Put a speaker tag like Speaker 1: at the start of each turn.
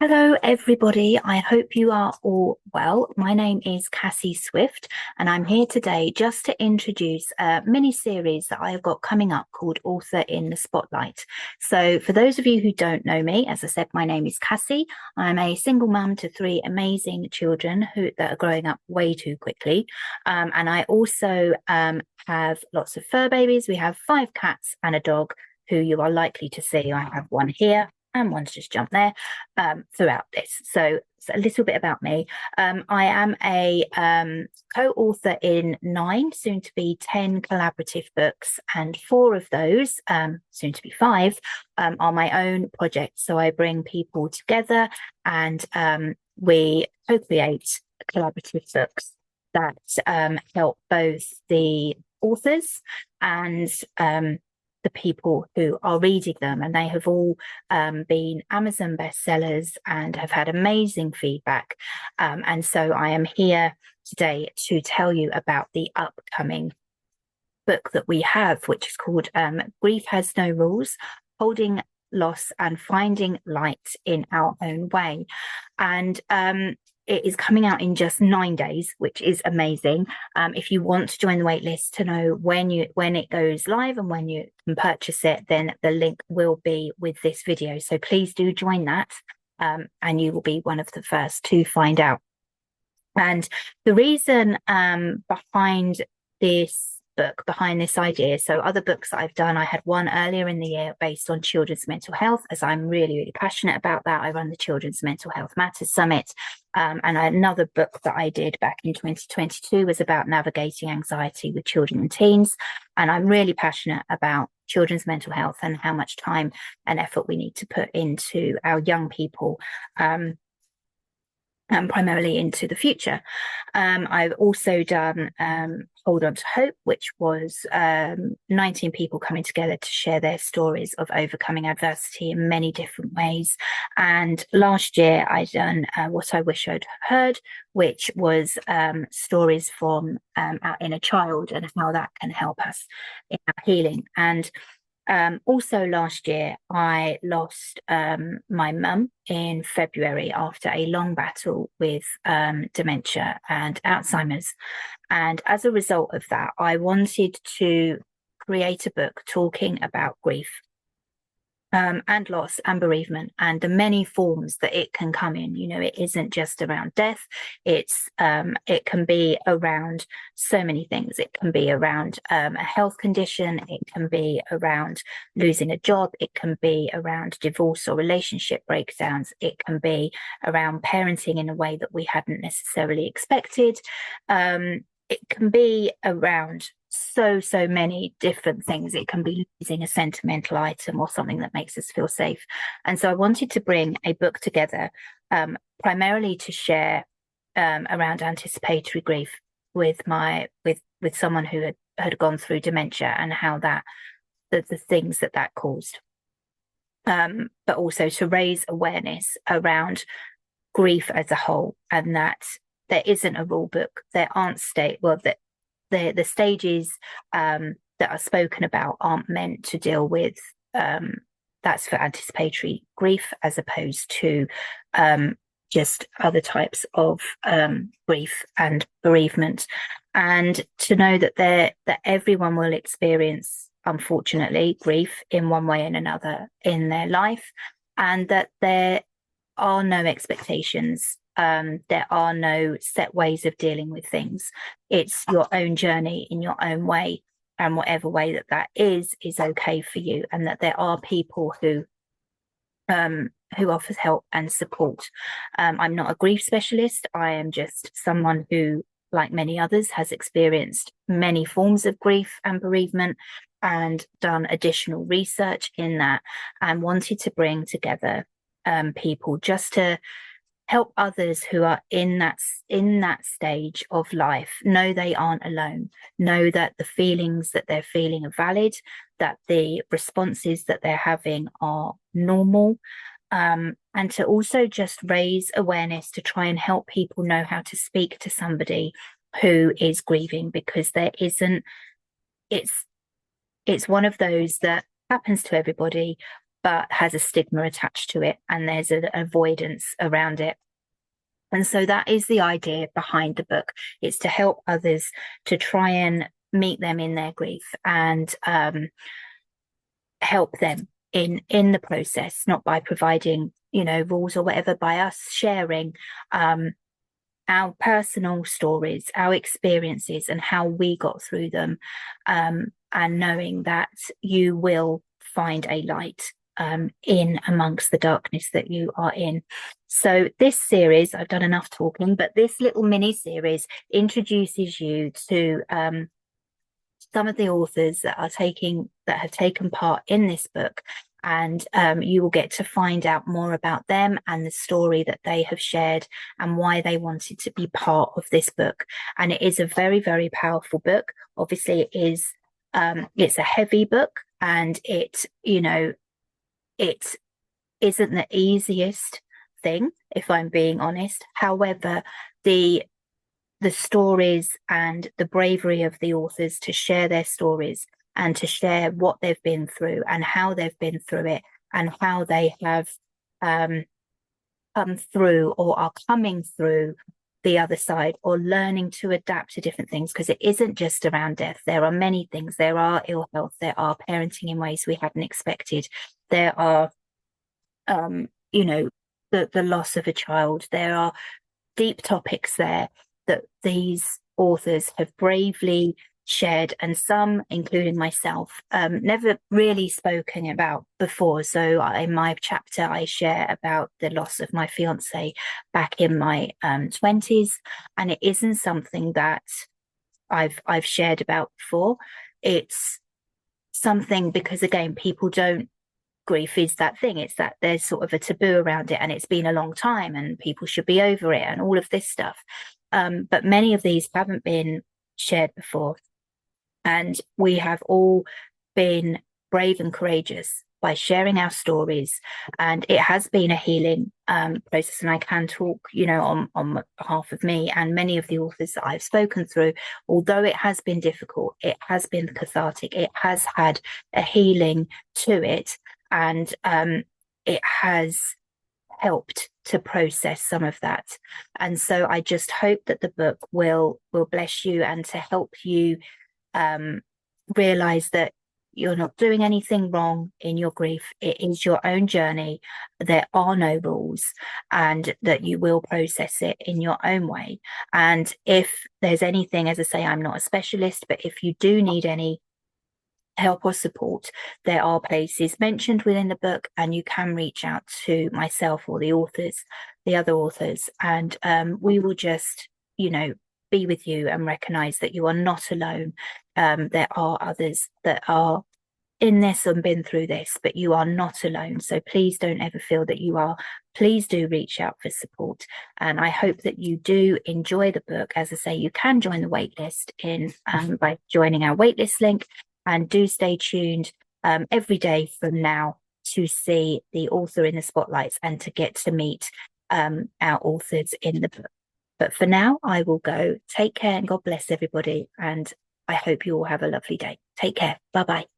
Speaker 1: Hello, everybody. I hope you are all well. My name is Cassie Swift, and I'm here today just to introduce a mini series that I have got coming up called Author in the Spotlight. So, for those of you who don't know me, as I said, my name is Cassie. I'm a single mum to three amazing children that are growing up way too quickly. And I also have lots of fur babies. We have 5 cats and a dog who you are likely to see. I have one here and one's just jumped there throughout this. So it's a little bit about me. I am a co-author in 9, soon to be 10 collaborative books, and 4 of those, soon to be 5, are my own projects. So I bring people together and we co-create collaborative books that help both the authors and the people who are reading them, and they have all been Amazon bestsellers and have had amazing feedback. And so I am here today to tell you about the upcoming book that we have, which is called Grief Has No Rules: Holding Loss and Finding Light in Our Own Way. And it is coming out in just 9 days, which is amazing. If you want to join the wait list to know when it goes live and when you can purchase it, then the link will be with this video. So please do join that, and you will be one of the first to find out. And the reason behind this idea. So other books that I've done, I had one earlier in the year based on children's mental health, as I'm really, really passionate about that. I run the Children's Mental Health Matters Summit. And another book that I did back in 2022 was about navigating anxiety with children and teens. And I'm really passionate about children's mental health and how much time and effort we need to put into our young people, and primarily into the future. I've also done Hold On to Hope, which was 19 people coming together to share their stories of overcoming adversity in many different ways. And last year I done What I Wish I'd Heard, which was stories from our inner child and how that can help us in our healing. And also last year, I lost my mum in February after a long battle with dementia and Alzheimer's. And as a result of that, I wanted to create a book talking about grief, and loss and bereavement and the many forms that it can come in. You know, it isn't just around death. It can be around so many things. It can be around a health condition. It can be around losing a job. It can be around divorce or relationship breakdowns. It can be around parenting in a way that we hadn't necessarily expected. It can be around so many different things. It can be losing a sentimental item or something that makes us feel safe. And so I wanted to bring a book together, primarily to share around anticipatory grief with someone who had gone through dementia and how the things that caused. But also to raise awareness around grief as a whole, and that there isn't a rule book. There aren't the stages that are spoken about aren't meant to deal with, that's for anticipatory grief as opposed to just other types of grief and bereavement. And to know that everyone will experience, unfortunately, grief in one way and another in their life, and that there are no expectations. There are no set ways of dealing with things. It's your own journey in your own way, and whatever way that is okay for you, and that there are people who offers help and support. I'm not a grief specialist. I am just someone who, like many others, has experienced many forms of grief and bereavement and done additional research in that, and wanted to bring together people just to help others who are in that stage of life know they aren't alone, know that the feelings that they're feeling are valid, that the responses that they're having are normal, and to also just raise awareness to try and help people know how to speak to somebody who is grieving, because it's one of those that happens to everybody. but has a stigma attached to it, and there's an avoidance around it. And so that is the idea behind the book. It's to help others to try and meet them in their grief, and help them in the process, not by providing, rules or whatever, by us sharing our personal stories, our experiences, and how we got through them, and knowing that you will find a light in amongst the darkness that you are in. So this series, I've done enough talking, but this little mini series introduces you to some of the authors that have taken part in this book, and you will get to find out more about them and the story that they have shared and why they wanted to be part of this book. And it is a very, very powerful book. Obviously, it is it's a heavy book, and it isn't the easiest thing, if I'm being honest. However, the stories and the bravery of the authors to share their stories and to share what they've been through and how they've been through it, and how they have come through or are coming through the other side, or learning to adapt to different things, because it isn't just around death. There are many things. There are ill health, there are parenting in ways we hadn't expected, there are the loss of a child. There are deep topics there that these authors have bravely shared, and some, including myself, never really spoken about before. So in my chapter, I share about the loss of my fiance back in my 20s, and it isn't something that I've shared about before. It's something because, again, people don't. Grief is that thing. It's that there's sort of a taboo around it, and it's been a long time, and people should be over it, and all of this stuff. But many of these haven't been shared before. And we have all been brave and courageous by sharing our stories. And it has been a healing process. And I can talk, on behalf of me and many of the authors that I've spoken through. Although it has been difficult, it has been cathartic, it has had a healing to it. And it has helped to process some of that. And so I just hope that the book will bless you, and to help you realize that you're not doing anything wrong in your grief. It is your own journey. There are no rules, and that you will process it in your own way. And if there's anything, as I say, I'm not a specialist, but if you do need any help or support, there are places mentioned within the book, and you can reach out to myself or the other authors, and we will just, be with you and recognize that you are not alone. There are others that are in this and been through this, but you are not alone. So please don't ever feel that you are. Please do reach out for support. And I hope that you do enjoy the book. As I say, you can join the waitlist by joining our waitlist link, and do stay tuned every day from now to see the author in the spotlights and to get to meet our authors in the book. But for now, I will go. Take care, and God bless everybody. And I hope you all have a lovely day. Take care. Bye-bye.